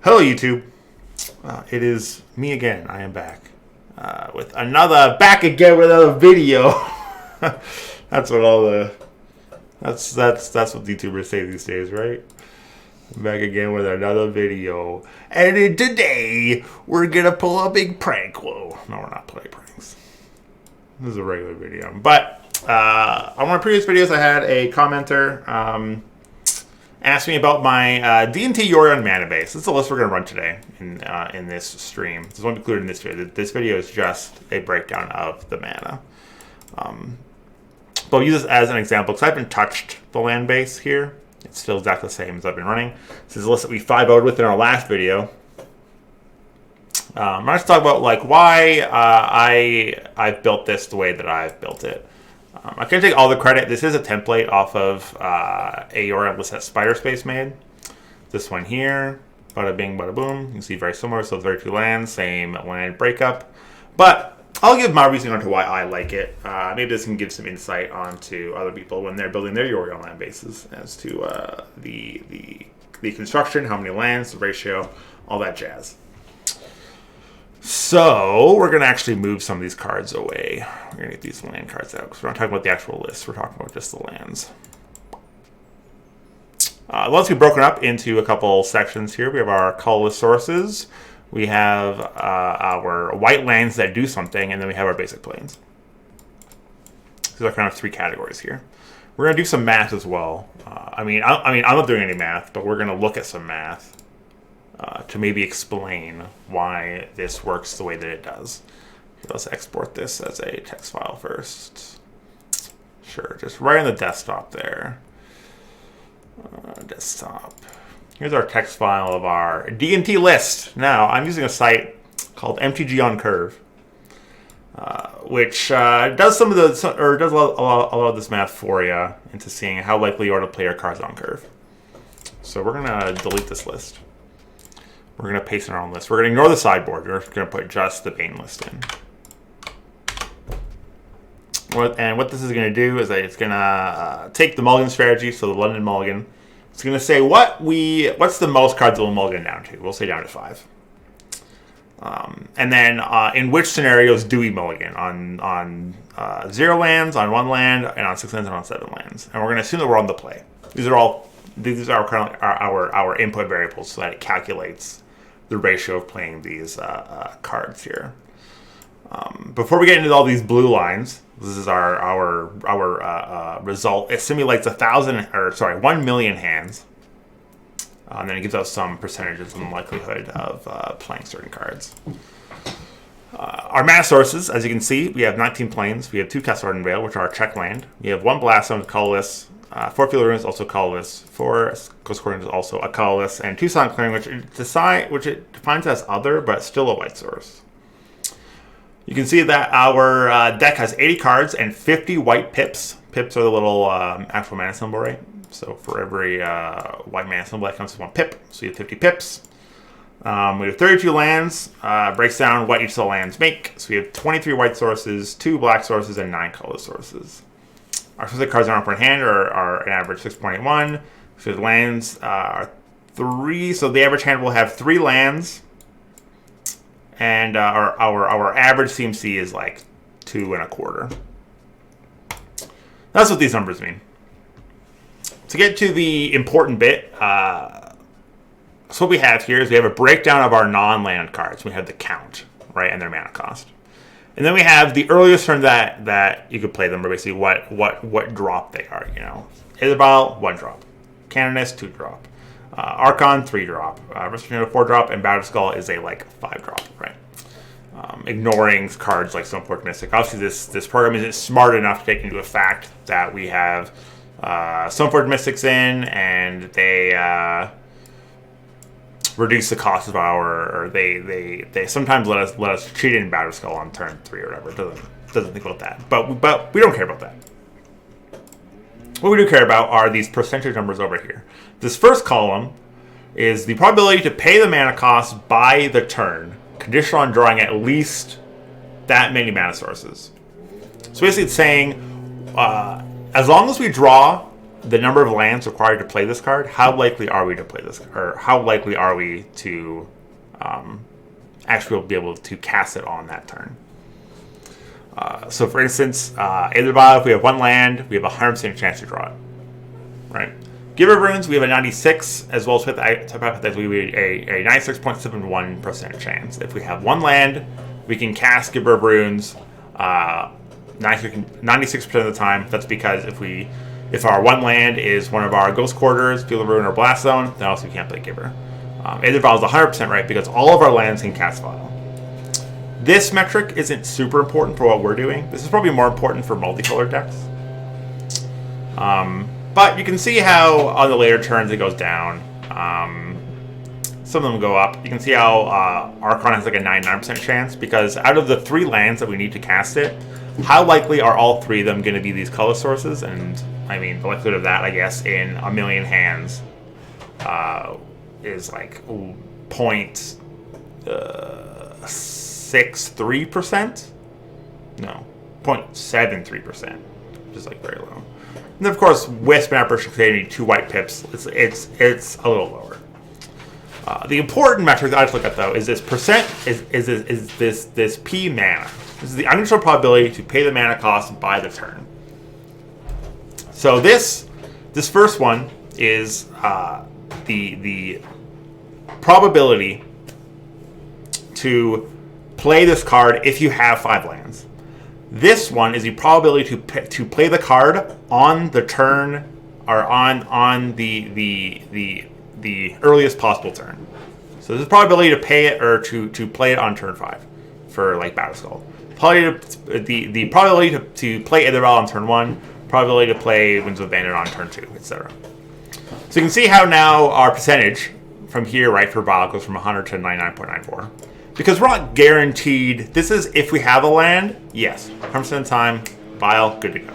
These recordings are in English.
Hello, YouTube. It is me again. I am back with another video. That's what all the that's what YouTubers say these days, right? Back again with another video, and today we're gonna pull a big prank. Whoa, no, we're not playing pranks. This is a regular video, but on one of the previous videos, I had a commenter asked me about my Death Taxes Yorion Manabase. This is the list we're going to run today in this stream. This won't be included in this video. This video is just a breakdown of the mana. But I'll use this as an example because I haven't touched the land base here. It's still exactly the same as I've been running. This is a list that we 5-0'd with in our last video. I'm going to talk about like why I've built this the way that I've built it. I can't take all the credit. This is a template off of a Yorion list that Spider Space made. This one here, bada bing, bada boom. You can see very similar, so it's very two lands, same land breakup. But I'll give my reasoning onto why I like it. Maybe this can give some insight onto other people when they're building their Yorion land bases as to the construction, how many lands, the ratio, all that jazz. So, we're going to actually move some of these cards away. We're going to get these land cards out, because we're not talking about the actual list. We're talking about just the lands. Let's be broken up into a couple sections here. We have our colorless sources. We have our white lands that do something, and then we have our basic plains. These are kind of three categories here. We're going to do some math as well. I'm not doing any math, but we're going to look at some math. To maybe explain why this works the way that it does. Let's export this as a text file first. Sure, just right on the desktop there. Desktop. Here's our text file of our D&T list. Now, I'm using a site called MTG on Curve, which does some of the does a lot of this math for you into seeing how likely you are to play your cards on Curve. So we're gonna delete this list. We're going to paste in our own list. We're going to ignore the sideboard. We're going to put just the Bane list in. And what this is going to do is that it's going to take the mulligan strategy, so the London mulligan. It's going to say what's the most cards that we'll mulligan down to. We'll say down to 5. And then in which scenarios do we mulligan? On 0 lands, on 1 land, and on 6 lands, and on 7 lands. And we're going to assume that we're on the play. These are kind of our input variables so that it calculates the ratio of playing these cards here. Before we get into all these blue lines, this is our result. It simulates 1 million hands, and then it gives us some percentages on the likelihood of playing certain cards. Our mana sources, as you can see, we have 19 plains. We have 2 Castle Vale, which are our check land. We have 1 Blast Zone, colorless. 4 Field Ruins, also colorless. 4 Coast Corridors is also a colorless. And 2 Silent Clearing, which it defines as other, but still a white source. You can see that our deck has 80 cards and 50 white pips. Pips are the little actual mana symbol, right? So for every white mana symbol, that counts as 1 pip. So you have 50 pips. We have 32 lands. Breaks down what each of the lands make. So we have 23 white sources, 2 black sources, and 9 color sources. Our specific cards on our front hand are an average 6.81. So the lands are 3. So the average hand will have 3 lands. And our average CMC is like 2 1/4. That's what these numbers mean. To get to the important bit, so what we have here is we have a breakdown of our non-land cards. We have the count, right, and their mana cost. And then we have the earliest turn that you could play them, or basically what drop they are. You know, Isabel 1 drop, Canoness 2 drop, Archon 3 drop, Restoration 4 drop, and Battle Skull is a 5 drop, right? Ignoring cards like Stoneforge Mystic. Obviously, this program isn't smart enough to take into effect that we have Stoneforge Mystics in, and they reduce the cost of or they sometimes let us cheat in Battle Skull on turn 3 or whatever. It doesn't think about that. But we don't care about that. What we do care about are these percentage numbers over here. This first column is the probability to pay the mana cost by the turn, conditional on drawing at least that many mana sources. So basically it's saying as long as we draw the number of lands required to play this card, how likely are we to play this, or how likely are we to actually be able to cast it on that turn? So for instance, in the bottom, if we have one land, we have a 100% chance to draw it, right? Giver Runes, we have a 96, as well as with Hypothetically, we have a 96.71% chance. If we have one land, we can cast Giver of Runes 96% of the time. That's because if our one land is one of our Ghost Quarters, Field of Ruin, or Blast Zone, then also we can't play Giver. Aether Vial is 100% right because all of our lands can cast Vial. This metric isn't super important for what we're doing. This is probably more important for multicolored decks. But you can see how on the later turns it goes down. Some of them go up. You can see how Archon has like a 99% chance because out of the 3 lands that we need to cast it, how likely are all 3 of them going to be these color sources? And I mean, the likelihood of that, I guess, in a million hands is like 0.63%? No, 0.73%, which is like very low. And of course, Wisp and Apparition creating 2 white pips. It's a little lower. The important metric that I just look at though is this percent is this P mana. This is the uncontrolled probability to pay the mana cost by the turn. So this first one is the probability to play this card if you have 5 lands. This one is the probability to play the card on the turn or on the earliest possible turn. So this is probability to pay it or to play it on turn 5 for like Battleskull. The probability to play Aether Vial on turn 1, probability to play Winds of Abandon on turn 2, etc. So you can see how now our percentage from here, right, for Vial goes from 100 to 99.94. Because we're not guaranteed, this is if we have a land, yes, 100% of the time, Vial, good to go.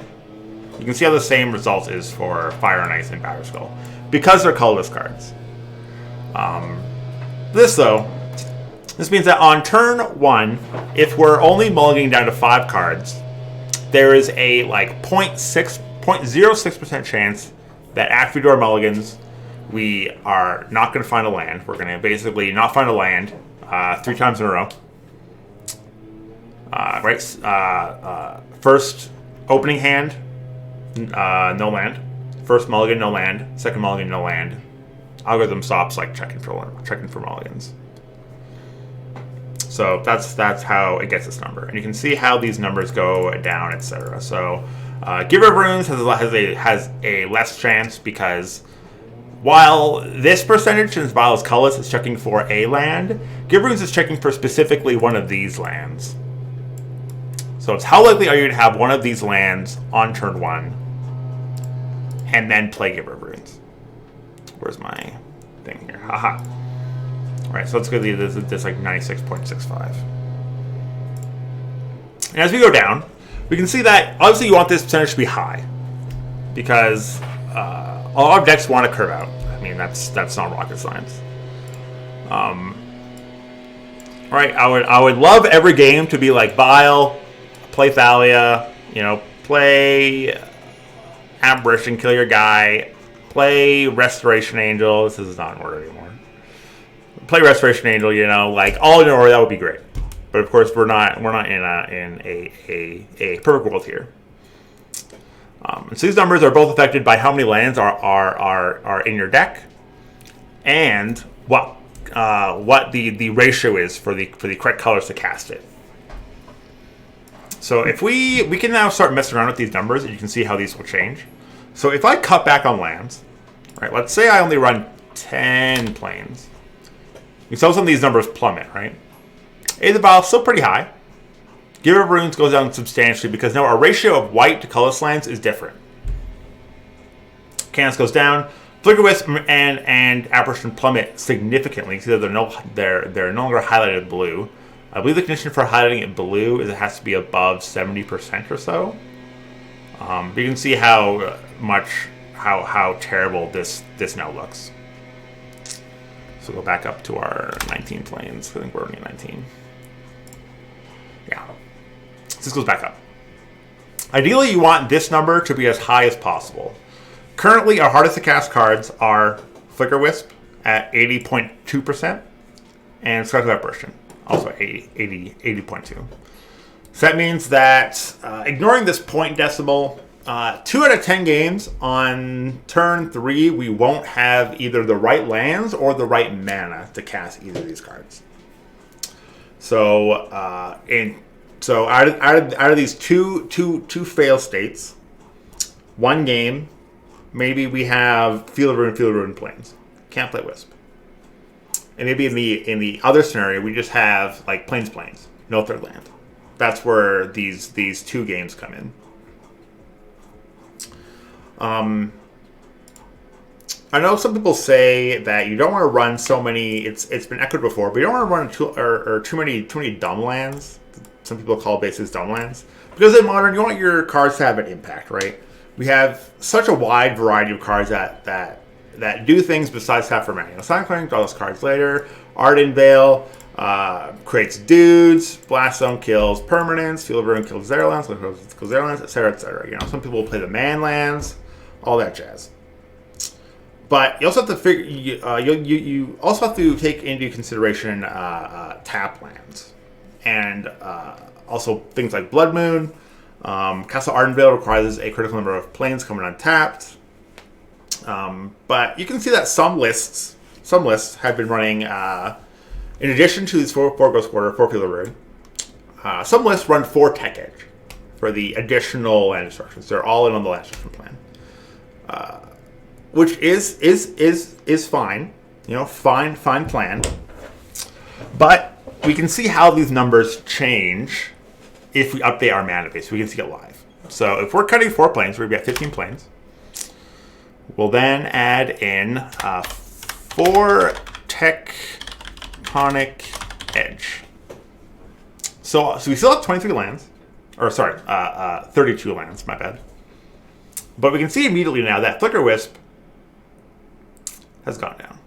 You can see how the same result is for Fire and Ice and Battleskull, because they're colorless cards. This means that on turn 1, if we're only mulliganing down to 5 cards, there is a like 0.06% chance that after we do our mulligans, we are not going to find a land. We're going to basically not find a land 3 times in a row. First opening hand, no land. First mulligan, no land. Second mulligan, no land. Algorithm stops like checking for mulligans. So that's how it gets this number, and you can see how these numbers go down, etc. So Giver of Runes has a less chance because while this percentage, since Vial is colorless, is checking for a land, Giver of Runes is checking for specifically one of these lands. So it's how likely are you to have one of these lands on turn 1 and then play Giver of Runes. Where's my thing here? Haha. Alright, so let's go to this like 96.65. And as we go down, we can see that obviously you want this percentage to be high because a lot of decks want to curve out. I mean, that's not rocket science. Right, I would love every game to be like Vial, play Thalia, play Apparition, kill your guy, play Restoration Angel. This is not in order anymore. Play Restoration Angel, like all in order. That would be great. But of course, we're not in a perfect world here. And so these numbers are both affected by how many lands are in your deck, and what the ratio is for the correct colors to cast it. So if we can now start messing around with these numbers, and you can see how these will change. So if I cut back on lands, right? Let's say I only run 10 planes. You saw some of these numbers plummet, right? Aether Vial is still pretty high. Giver of Runes goes down substantially because now our ratio of white to colorless lands is different. Canis goes down. Flicker Wisp and Apparition plummet significantly. You see that they're no longer highlighted blue. I believe the condition for highlighting it blue is it has to be above 70% or so. But you can see how terrible this now looks. So go back up to our 19 planes. I think we're only 19. Yeah. So this goes back up. Ideally, you want this number to be as high as possible. Currently, our hardest to cast cards are Flicker Wisp at 80.2%, and Scarlet Apparition, also 80.2. So that means that, ignoring this point decimal, 2 out of 10 games on turn 3, we won't have either the right lands or the right mana to cast either of these cards. So, out of these two fail states, one game, maybe we have Field of Ruin Plains. Can't play Wisp. And maybe in the other scenario, we just have like Plains, no third land. That's where these 2 games come in. I know some people say that you don't want to run so many. It's been echoed before, but you don't want to run too many dumb lands. Some people call bases dumb lands, because in Modern you want your cards to have an impact, right? We have such a wide variety of cards that do things besides tap for mana. Sonic Clank, draw those cards later. Arden Veil creates dudes. Blast Zone kills permanents. Field of Ruin kills their lands. Kills their lands, etc., etc. You know, some people play the man lands, all that jazz. But you also have to figure. You also have to take into consideration tap lands, and also things like Blood Moon. Castle Ardenvale requires a critical number of planes coming untapped. But you can see that some lists have been running, in addition to these 4 Ghost Quarter, 4 Field of Ruin, some lists run 4 Tech Edge for the additional land destructions. They're all in on the land destruction plan, which is fine, you know, fine plan. But we can see how these numbers change if we update our mana base. We can see it live. So if we're cutting 4 planes, we're going to be at 15 planes. We'll then add in 4 Tectonic Edge. So we still have 23 lands. Or sorry, 32 lands, my bad. But we can see immediately now that Flicker Wisp has gone down.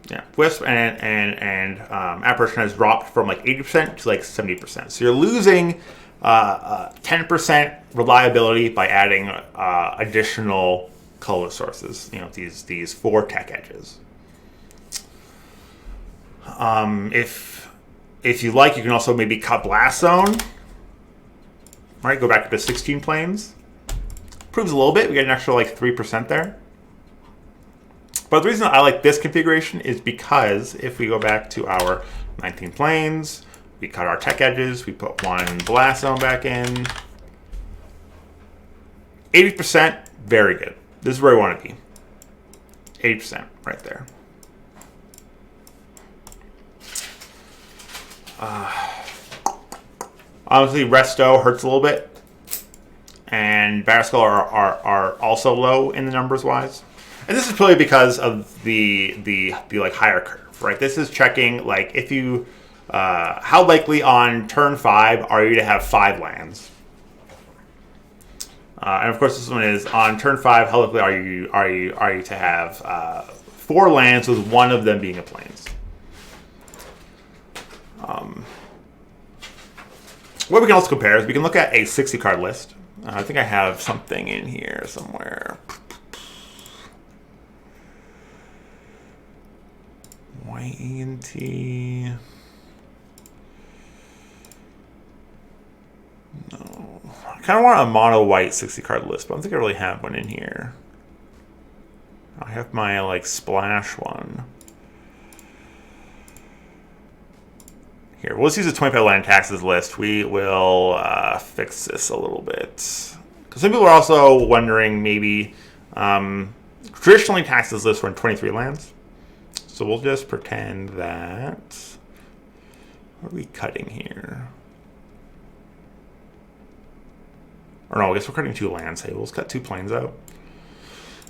Yeah, Wisp and Apparition has dropped from like 80% to like 70%. So you're losing 10% reliability by adding additional color sources. You know, these 4 Tech Edges. If you like, you can also maybe cut Blast Zone. Right, go back to the 16 planes. Improves a little bit. We get an extra like 3% there. But the reason I like this configuration is because if we go back to our 19 planes, we cut our Tech Edges, we put 1 Blast Zone back in. 80%, very good. This is where we want to be. 80% right there. Honestly, Resto hurts a little bit, and Batterskull are also low in the numbers wise, and this is purely because of the like higher curve, right? This is checking like if you how likely on turn 5 are you to have 5 lands, and of course this one is on turn 5. How likely are you to have 4 lands with one of them being a plains? What we can also compare is we can look at a 60 card list. I think I have something in here somewhere. White ENT. No. I kind of want a mono white 60 card list, but I don't think I really have one in here. I have my like splash one. Here, we'll just use a 25 land taxes list. We will fix this a little bit. Because some people are also wondering maybe, traditionally taxes lists run 23 lands. So we'll just pretend that, what are we cutting here? Or no, I guess we're cutting 2 lands. Hey, we'll just cut 2 planes out.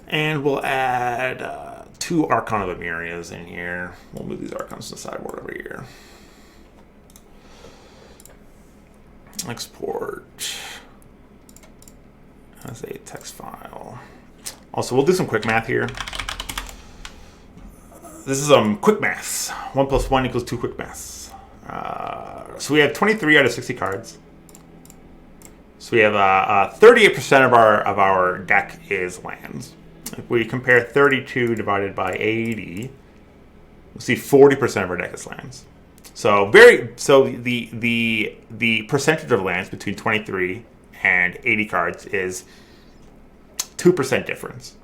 And we'll add 2 Archon of Emirias in here. We'll move these Archons to the sideboard over here. Export as a text file. Also, we'll do some quick math here. This is quick maths. 1 + 1 = 2 quick maths. So we have 23 out of 60 cards. So we have 38% of our deck is lands. If we compare 32 divided by 80, we'll see 40% of our deck is lands. So the percentage of lands between 23 and 80 cards is 2% difference.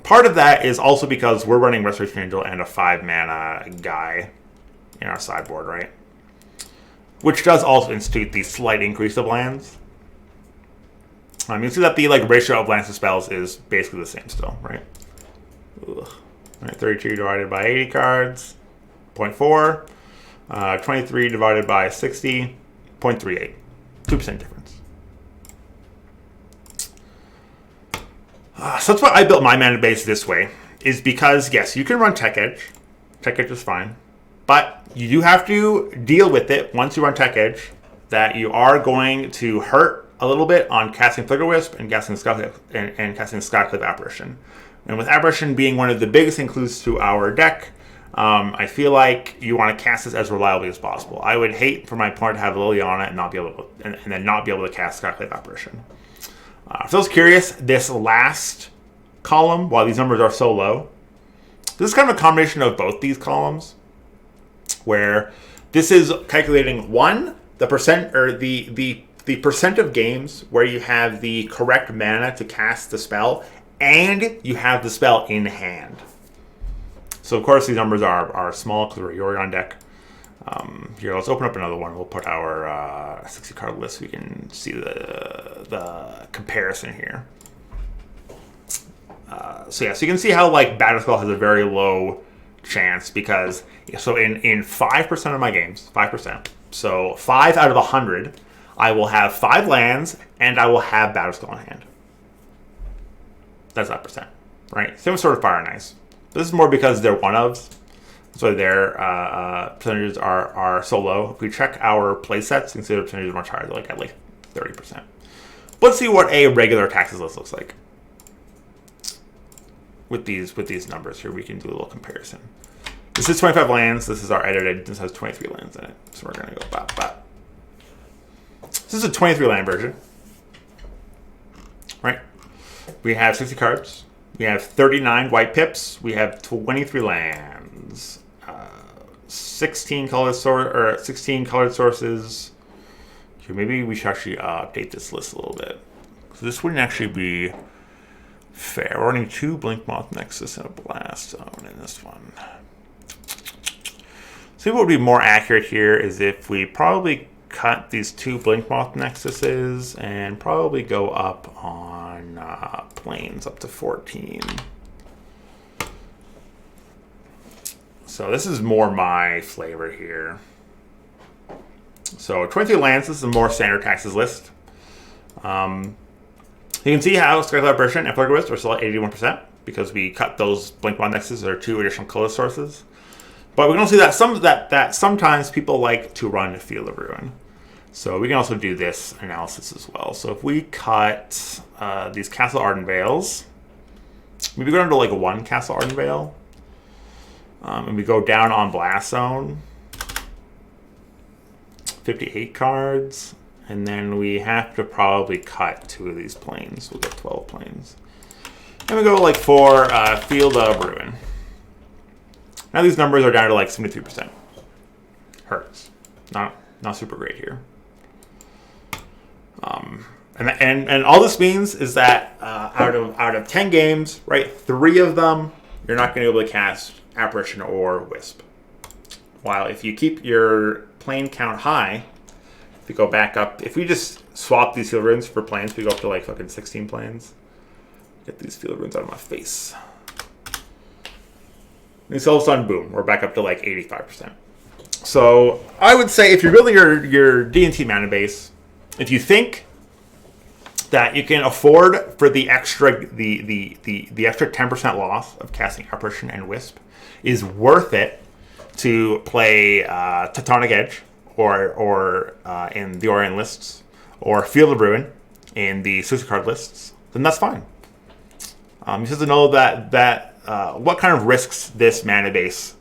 Part of that is also because we're running Restoration Angel and a 5-mana guy in our sideboard, right? Which does also institute the slight increase of lands. You can see that the ratio of lands to spells is basically the same still, right? Ugh. All right, 32 divided by 80 cards, 0.4. 23 divided by 60, 0.38. 2% difference. So that's why I built my mana base this way, is because, yes, you can run Tech Edge. Tech Edge is fine. But you do have to deal with it once you run Tech Edge, that you are going to hurt a little bit on casting Flicker Wisp and casting Skyclave Apparition. And with Apparition being one of the biggest includes to our deck, I feel like you want to cast this as reliably as possible. I would hate for my opponent to have Liliana and not be able to, and then not be able to cast Skyclave Apparition. For those curious, this last column, while these numbers are so low, this is kind of a combination of both these columns, where this is calculating the percent or the percent of games where you have the correct mana to cast the spell, and you have the spell in hand. So, of course, these numbers are small because we're a Yorion deck. Here, let's open up another one. We'll put our 60-card list so we can see the comparison here. So you can see how, Battlespell has a very low chance because, so in 5% of my games, 5%, so 5 out of 100, I will have 5 lands and I will have Battlespell in hand. That's 5%, right? Same with Sword of Fire and Ice. This is more because they're one-ofs, so their percentages are so low. If we check our play sets, you can see the percentages are much higher, at 30%. Let's see what a regular taxes list looks like. With these numbers here, we can do a little comparison. This is 25 lands. This is our edited. This has 23 lands in it. So we're going to go bop, bop. This is a 23 land version, right? We have 60 cards. We have 39 white pips. We have 23 lands, 16 colored sources. Here, maybe we should actually update this list a little bit. So this wouldn't actually be fair. We're running 2 Blinkmoth Nexus and a Blast Zone in this one. So what would be more accurate here is if we probably cut these 2 Blinkmoth Nexuses and probably go up on planes up to 14. So this is more my flavor here. So 23 lands, this is a more standard taxes list. You can see how Skyclave Apparition and Flicker Wisp are still at 81% because we cut those Blinkmoth Nexuses or 2 additional color sources. But we can also see that sometimes people like to run Field of Ruin. So we can also do this analysis as well. So if we cut these Castle Ardenvales, maybe go down to 1 Castle Ardenvale, and we go down on Blast Zone, 58 cards, and then we have to probably cut 2 of these planes. We'll get 12 planes. And we go for Field of Ruin. Now these numbers are down to 73%. Hurts. Not super great here. And all this means is that out of 10 games, right, 3 of them you're not going to be able to cast Apparition or Wisp. While if you keep your plane count high, if you go back up, if we just swap these Field Runes for planes, we go up to fucking 16 planes. Get these Field Runes out of my face. And so all of a sudden, boom, we're back up to 85%. So I would say if you're building your D&T mana base, if you think that you can afford for the extra the extra 10% loss of casting Apparition and Wisp is worth it to play Teutonic Edge or in the Yorion lists or Field of Ruin in the 60 card lists, then that's fine. You just have to know that what kind of risks this mana base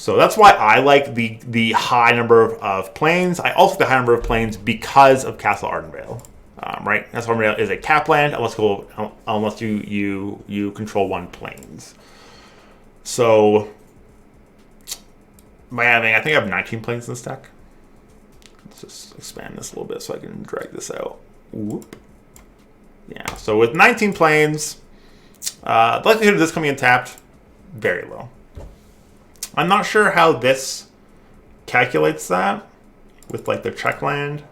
So that's why I like the high number of planes. I also like the high number of planes because of Castle Ardenvale. Right? Castle Ardenvale is a cap land unless you control 1 planes. So by having, I think I have 19 planes in this deck. Let's just expand this a little bit so I can drag this out. Whoop. Yeah, so with 19 planes, the likelihood of this coming in tapped, very low. I'm not sure how this calculates that with like the check land,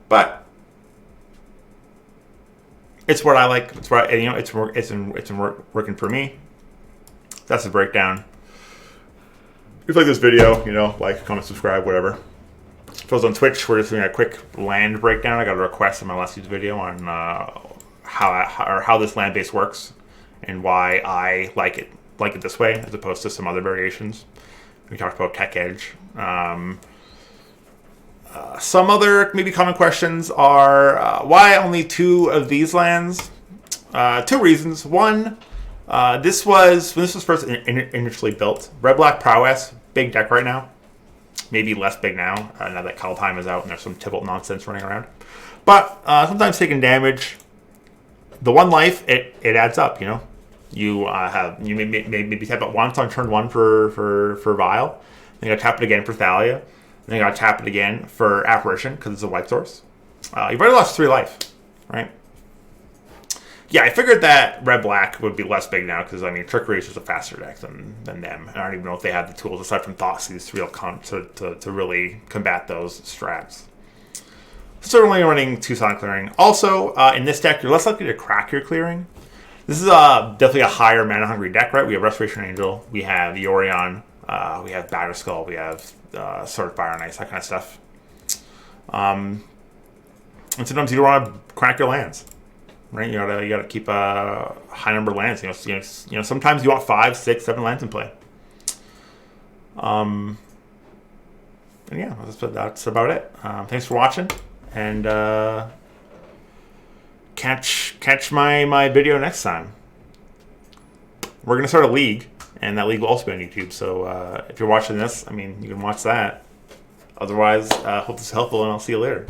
but it's what I like. It's what it's working for me. That's the breakdown. If you like this video, like, comment, subscribe, whatever. For those on Twitch, we're just doing a quick land breakdown. I got a request in my last video on how this land base works and why I like it this way as opposed to some other variations. We talked about Tech Edge. Some other maybe common questions are why only 2 of these lands? 2 reasons. One, when this was first initially built, Red-Black Prowess, big deck right now. Maybe less big now, now that Kaldheim is out and there's some Tibalt nonsense running around. But sometimes taking damage, the 1 life, it adds up, You maybe tap it once on turn 1 for Vile. Then you got to tap it again for Thalia. Then you got to tap it again for Apparition because it's a white source. You've already lost 3 life, right? Yeah, I figured that Red-Black would be less big now because, Trickery is just a faster deck than them. And I don't even know if they have the tools aside from Thoughtseize to really combat those strats. Certainly running 2 Sonic Clearing. Also, in this deck, you're less likely to crack your clearing. This is definitely a higher mana-hungry deck, right? We have Restoration Angel, we have Yorion, we have Batterskull, we have Sword of Fire and Ice, that kind of stuff. And sometimes you don't want to crack your lands. Right, you gotta keep a high number of lands. Sometimes you want 5, 6, 7 lands in play. And yeah, that's about it. Thanks for watching, and catch my video next time. We're gonna start a league, and that league will also be on YouTube. So if you're watching this, you can watch that. Otherwise, hope this is helpful, and I'll see you later.